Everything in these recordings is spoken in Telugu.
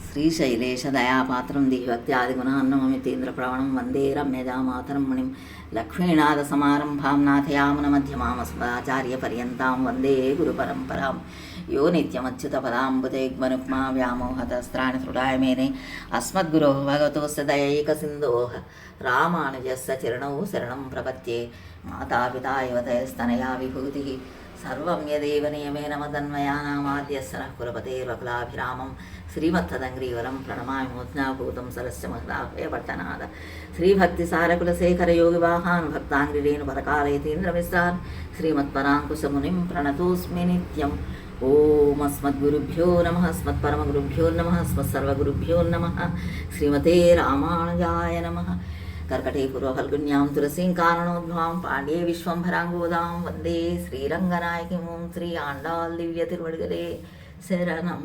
శ్రీశైలేశదయాపాత్రం దివ్యక్త్యాదిగుణాన్నమమితేంద్రప్రవణం వందే రమ్యజామాతరం మునిం లక్ష్మీనాథసమారంభాం నాథయామునమధ్యమామస్మదాచార్యపర్యంతాం వందే గురుపరంపరాం యో నిత్యమచ్యుతపదాంబుజైగ్మనుక్మా వ్యామోహతస్త్రాణి హృదయ మేనే అస్మద్గురోః భగవతోస్య దయైకసిन्धोः రామానుజస్య చరణౌ శరణం ప్రపద్యే మాతాపితా యువతయస్తనయా విభూతిः సర్వం యదేవ నియమేన మదన్వయానామాద్యస్య నః కులపతేర్వకులాభిరామం శ్రీమత్తదంగ్రీవరం ప్రణమామి మూర్ధ్నాభూతం సరస్య మహదాభయపట్టనాద శ్రీభక్తిసారకులశేఖరయోగివాహాన్ భక్తాంగ్రిరేణు పరకాలయతీంద్రమిశ్రాన్ శ్రీమత్పరాంకుశమునిం ప్రణతోస్మి నిత్యం. ఓం అస్మద్గురుభ్యో నమః అస్మత్పరమగురుభ్యో నమః అస్మత్సర్వగురుభ్యో నమః. శ్రీమతే రామానుజాయ నమః. కర్కటే పూర్వఫల్గుణ్యాం తులసీం కారణోద్భవాం పాండ్యే విశ్వంభరాంగోదాం వందే శ్రీరంగనాయకిం శ్రీ ఆండాళ్ దివ్య తిరువడిగలే శరణం.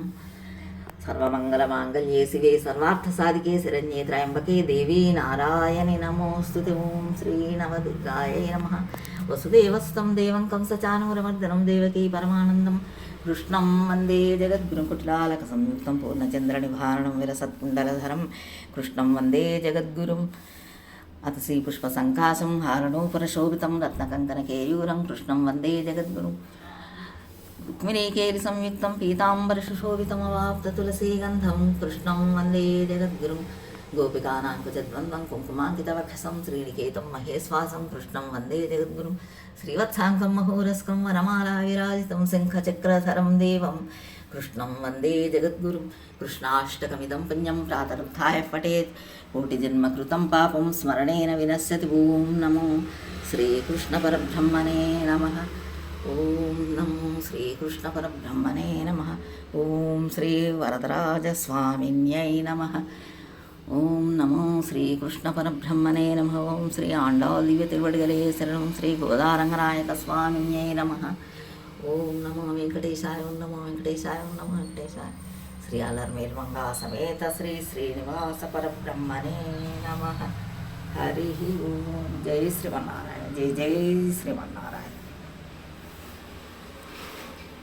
సర్వమంగళమాంగళ్యే శివే సర్వార్థసాధికే శరణ్యే త్రయంబకే దేవీ నారాయణి నమోస్తుతే. ఓం శ్రీ నవదుర్గాయై నమః. వసుదేవస్తం దేవం కంసచానూరమర్దనం దేవకీ పరమానందం కృష్ణం వందే జగద్గురుకుట్లాలక సంయుక్తం పూర్ణచంద్రనిభారణం విరసత్కుండలధరం కృష్ణం వందే జగద్గురుం. అత శ్రీపుష్పసంకాశం హారణోపరశోభితం రత్నకంకణకేయూరం కృష్ణం వందే జగద్గురుం. రుక్మిణీకేలి సంయుక్తం పీతాంబరశోభితమవాప్తతులసీగంధం కృష్ణం వందే జగద్గురుం. గోపికానాంకుచద్వంద్వం కుంకుమాంకితవక్షసం శ్రీనికేతం మహేశ్వాసం కృష్ణం వందే జగద్గురుం. శ్రీవత్సాంకం మహోరస్కం వనమాలా విరాజితం శంఖచక్రధరం దేవం కృష్ణం వందే జగద్గురుం. కృష్ణాష్టకమిదం పుణ్యం ప్రాతరుత్థాయ పఠేత్ కోటిజన్మకృతం పాపం స్మరణేన వినశ్యతి. ఓం నమో శ్రీకృష్ణపరబ్రహ్మణే నమః. ఓం నమో శ్రీకృష్ణపరబ్రహ్మణే నమః. ఓం శ్రీ వరదరాజస్వామిన్యై నమః. ఓం నమో శ్రీకృష్ణపరబ్రహ్మణే నమః. ఓం శ్రీ ఆండాళ్ దివ్య తిరువడిగలే శరణం. శ్రీ గోదారంగనాయక స్వామిన్యై నమః. ఓం నమో వెంకటేశాయ. ఓం నమో వెంకటేశాయ. ఓం నమో వెంకటేశాయ. శ్రీ అలర్మేల్మంగా సమేత శ్రీ శ్రీనివాస పరబ్రహ్మణే నమః. హరి ఓం. జై శ్రీమన్నారాయణ. జై జై శ్రీమన్నారాయణ.